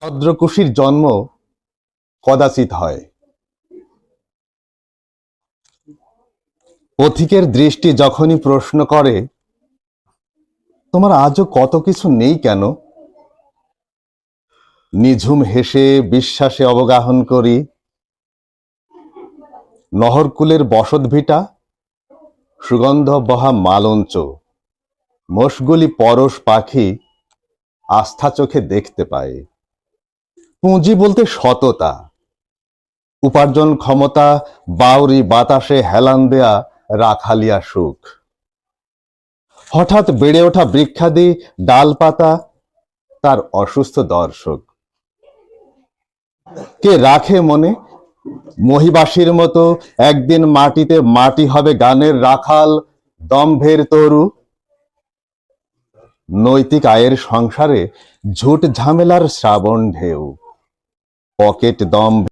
ভদ্রকুশীর জন্ম কদাচিৎ হয়। পথিকের দৃষ্টি যখনই প্রশ্ন করে, তোমার আজও কত কিছু নেই কেন? নিঝুম হেসে বিশ্বাসে অবগাহন করি, নহরকুলের বসত ভিটা, সুগন্ধ বহা মালঞ্চ, মোষগুলি পরশ পাখি আস্থা চোখে দেখতে পায়। পুঁজি বলতে সততা, উপার্জন ক্ষমতা, বাউরি বাতাসে হেলান দেয়া রাখালিয়া সুখ। হঠাৎ বেড়ে ওঠা বৃক্ষাদি ডালপাতা তার অসুস্থ দর্শক। কে রাখে মনে মহিবাসীর মতো একদিন মাটিতে মাটি হবে গানের রাখাল, দম্ভের তরু। নৈতিক আয়ের সংসারে ঝুট ঝামেলার শ্রাবণ ঢেউ, পকেট দম্ভ